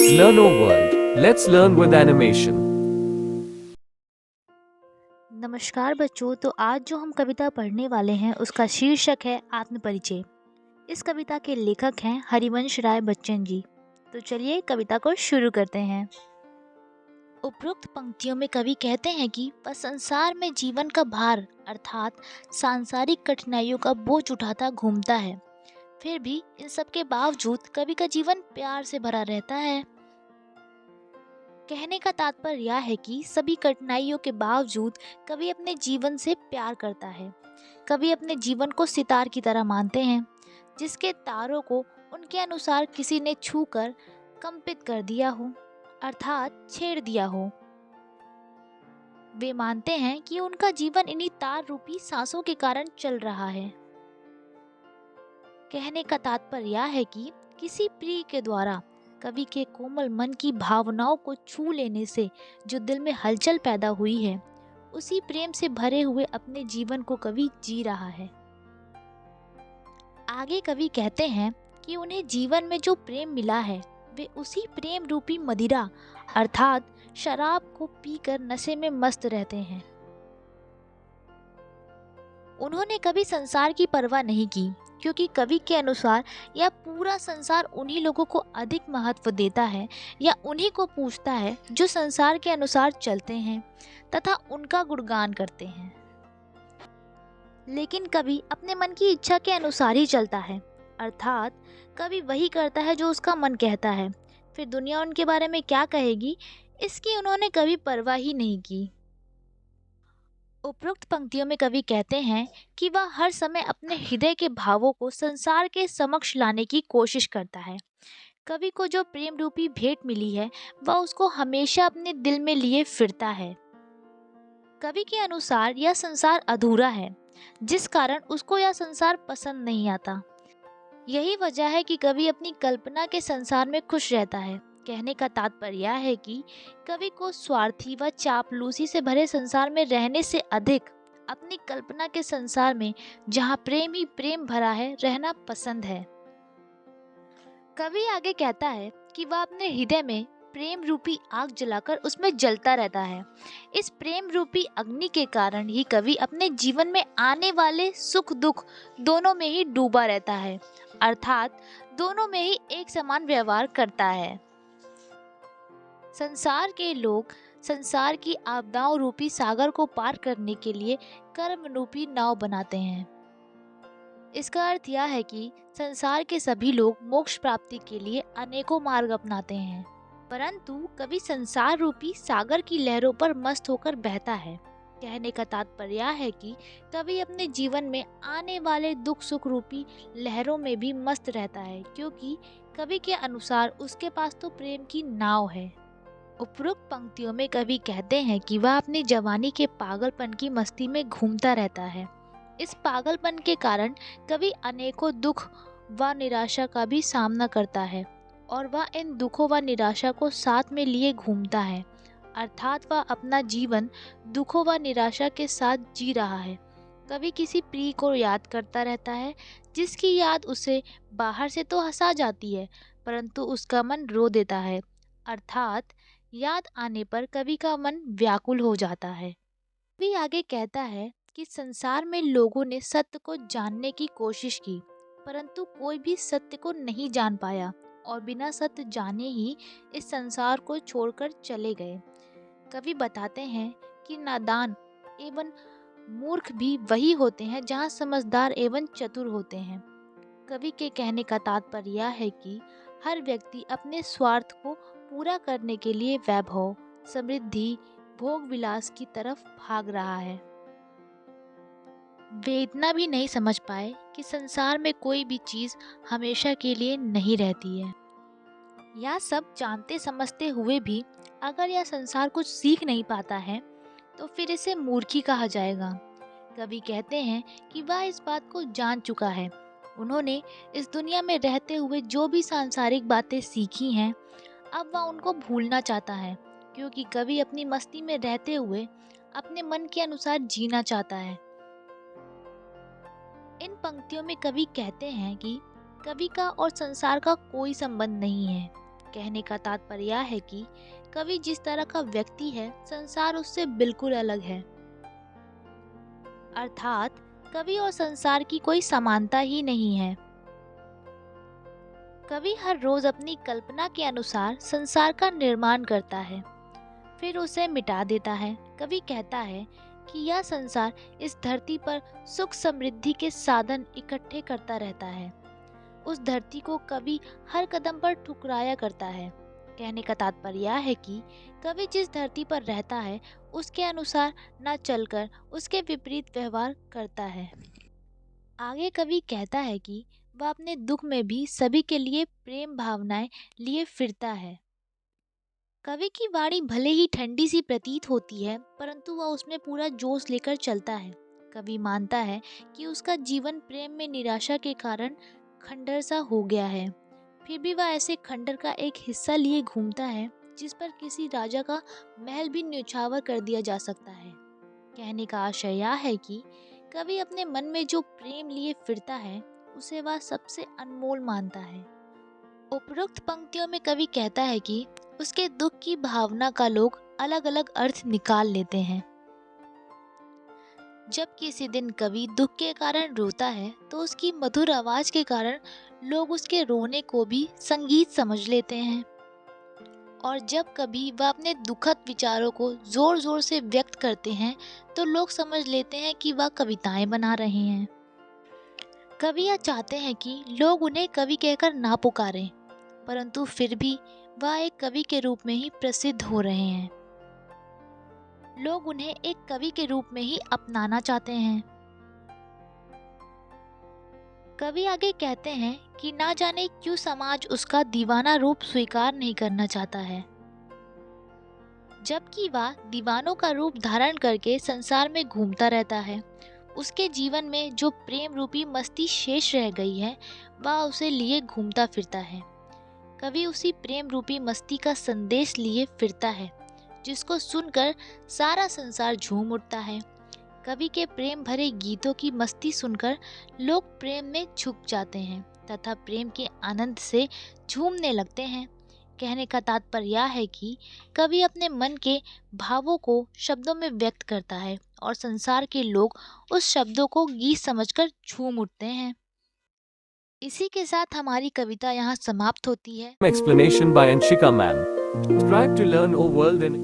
Learno World. Let's learn with animation. नमस्कार बच्चों। तो आज जो हम कविता पढ़ने वाले हैं उसका शीर्षक है आत्मपरिचय। इस कविता के लेखक हैं हरिवंश राय बच्चन जी। तो चलिए कविता को शुरू करते हैं। उपरोक्त पंक्तियों में कवि कहते हैं कि वह संसार में जीवन का भार अर्थात सांसारिक कठिनाइयों का बोझ उठाता घूमता है, फिर भी इन सब के बावजूद कवि का जीवन प्यार से भरा रहता है। कहने का तात्पर्य यह है कि सभी कठिनाइयों के बावजूद कवि अपने जीवन से प्यार करता है। कवि अपने जीवन को सितार की तरह मानते हैं, जिसके तारों को उनके अनुसार किसी ने छूकर कंपित कर दिया हो, अर्थात छेड़ दिया हो। वे मानते हैं कि उनका जीवन इन्हीं तार रूपी सांसों के कारण चल रहा है। कहने का तात्पर्य यह है कि किसी प्रिय के द्वारा कवि के कोमल मन की भावनाओं को छू लेने से जो दिल में हलचल पैदा हुई है, उसी प्रेम से भरे हुए अपने जीवन को कवि जी रहा है। आगे कवि कहते हैं कि उन्हें जीवन में जो प्रेम मिला है वे उसी प्रेम रूपी मदिरा अर्थात शराब को पीकर नशे में मस्त रहते हैं। उन्होंने कभी संसार की परवाह नहीं की, क्योंकि कवि के अनुसार यह पूरा संसार उन्हीं लोगों को अधिक महत्व देता है या उन्हीं को पूछता है जो संसार के अनुसार चलते हैं तथा उनका गुणगान करते हैं। लेकिन कवि अपने मन की इच्छा के अनुसार ही चलता है, अर्थात कवि वही करता है जो उसका मन कहता है। फिर दुनिया उनके बारे में क्या कहेगी, इसकी उन्होंने कभी परवाह ही नहीं की। उपरोक्त पंक्तियों में कवि कहते हैं कि वह हर समय अपने हृदय के भावों को संसार के समक्ष लाने की कोशिश करता है। कवि को जो प्रेम रूपी भेंट मिली है वह उसको हमेशा अपने दिल में लिए फिरता है। कवि के अनुसार यह संसार अधूरा है, जिस कारण उसको यह संसार पसंद नहीं आता। यही वजह है कि कवि अपनी कल्पना के संसार में खुश रहता है। कहने का तात्पर्य यह है कि कवि को स्वार्थी व चापलूसी से भरे संसार में रहने से अधिक अपनी कल्पना के संसार में, जहाँ प्रेम ही प्रेम भरा है, रहना पसंद है। कवि आगे कहता है कि वह अपने हृदय में प्रेम रूपी आग जलाकर उसमें जलता रहता है। इस प्रेम रूपी अग्नि के कारण ही कवि अपने जीवन में आने वाले सुख दुख दोनों में ही डूबा रहता है, अर्थात दोनों में ही एक समान व्यवहार करता है। संसार के लोग संसार की आपदाओं रूपी सागर को पार करने के लिए कर्म रूपी नाव बनाते हैं। इसका अर्थ यह है कि संसार के सभी लोग मोक्ष प्राप्ति के लिए अनेकों मार्ग अपनाते हैं, परंतु कवि संसार रूपी सागर की लहरों पर मस्त होकर बहता है। कहने का तात्पर्य यह है कि कवि अपने जीवन में आने वाले दुख सुख रूपी लहरों में भी मस्त रहता है, क्योंकि कवि के अनुसार उसके पास तो प्रेम की नाव है। उपरोक्त पंक्तियों में कवि कहते हैं कि वह अपनी जवानी के पागलपन की मस्ती में घूमता रहता है। इस पागलपन के कारण कवि अनेकों दुख व निराशा का भी सामना करता है और वह इन दुखों व निराशा को साथ में लिए घूमता है, अर्थात वह अपना जीवन दुखों व निराशा के साथ जी रहा है। कवि किसी प्रिय को याद करता रहता है, जिसकी याद उसे बाहर से तो हंसा जाती है, परंतु उसका मन रो देता है, अर्थात याद आने पर कवि का मन व्याकुल हो जाता है। कवि आगे कहता है कि संसार में लोगों ने सत्य को जानने की कोशिश की, परंतु कोई भी सत्य को नहीं जान पाया और बिना सत्य जाने ही इस संसार को छोड़कर चले गए। कवि बताते हैं कि नादान एवं मूर्ख भी वही होते हैं जहाँ समझदार एवं चतुर होते हैं। कवि के कहने का तात्पर्य यह है कि हर व्यक्ति अपने स्वार्थ को पूरा करने के लिए वैभव, समृद्धि, भोग विलास की तरफ भाग रहा है। वे इतना भी नहीं समझ पाए कि संसार में कोई भी चीज हमेशा के लिए नहीं रहती है। यह सब जानते समझते हुए भी अगर यह संसार कुछ सीख नहीं पाता है तो फिर इसे मूर्खी कहा जाएगा। कवि कहते हैं कि वह इस बात को जान चुका है। उन्होंने इस दुनिया में रहते हुए जो भी सांसारिक बातें सीखी हैं, अब वह उनको भूलना चाहता है, क्योंकि कवि अपनी मस्ती में रहते हुए अपने मन के अनुसार जीना चाहता है। इन पंक्तियों में कवि कहते हैं कि कवि का और संसार का कोई संबंध नहीं है। कहने का तात्पर्य यह है कि कवि जिस तरह का व्यक्ति है, संसार उससे बिल्कुल अलग है। अर्थात कवि और संसार की कोई समानता ही नहीं है। कवि हर रोज अपनी कल्पना के अनुसार संसार का निर्माण करता है, फिर उसे मिटा देता है। कवि कहता है कि यह संसार इस धरती पर सुख समृद्धि के साधन इकट्ठे करता रहता है। उस धरती को कवि हर कदम पर ठुकराया करता है। कहने का तात्पर्य यह है कि कवि जिस धरती पर रहता है, उसके अनुसार न चलकर उसके विपरीत व्यवहार करता है। आगे कवि कहता है कि वह अपने दुख में भी सभी के लिए प्रेम भावनाएं लिए फिरता है। कवि की वाणी भले ही ठंडी सी प्रतीत होती है, परंतु वह उसमें पूरा जोश लेकर चलता है। कवि मानता है कि उसका जीवन प्रेम में निराशा के कारण खंडर सा हो गया है, फिर भी वह ऐसे खंडर का एक हिस्सा लिए घूमता है जिस पर किसी राजा का महल भी न्यौछावर कर दिया जा सकता है। कहने का आशय यह है कि कवि अपने मन में जो प्रेम लिए फिरता है, उसे वह सबसे अनमोल मानता है। उपरोक्त पंक्तियों में कवि कहता है कि उसके दुख की भावना का लोग अलग अलग अर्थ निकाल लेते हैं। जब किसी दिन कवि दुख के कारण रोता है, तो उसकी मधुर आवाज के कारण लोग उसके रोने को भी संगीत समझ लेते हैं। और जब कभी वह अपने दुखद विचारों को जोर जोर से व्यक्त करते हैं, तो लोग समझ लेते हैं कि वह कविताएं बना रहे हैं। कवि यह चाहते हैं कि लोग उन्हें कवि कहकर ना पुकारें, परंतु फिर भी वह एक कवि के रूप में ही प्रसिद्ध हो रहे हैं। लोग उन्हें एक कवि के रूप में ही अपनाना चाहते हैं। कवि आगे कहते हैं कि ना जाने क्यों समाज उसका दीवाना रूप स्वीकार नहीं करना चाहता है, जबकि वह दीवानों का रूप धारण करके संसार में घूमता रहता है। उसके जीवन में जो प्रेम रूपी मस्ती शेष रह गई है, वह उसे लिए घूमता फिरता है। कवि उसी प्रेम रूपी मस्ती का संदेश लिए फिरता है, जिसको सुनकर सारा संसार झूम उठता है। कवि के प्रेम भरे गीतों की मस्ती सुनकर लोग प्रेम में झुक जाते हैं तथा प्रेम के आनंद से झूमने लगते हैं। कहने का तात्पर्य यह है कि कवि अपने मन के भावों को शब्दों में व्यक्त करता है और संसार के लोग उस शब्दों को गीत समझकर झूम उठते हैं। इसी के साथ हमारी कविता यहाँ समाप्त होती है। Explanation by Anshika Ma'am. Subscribe to learn O World in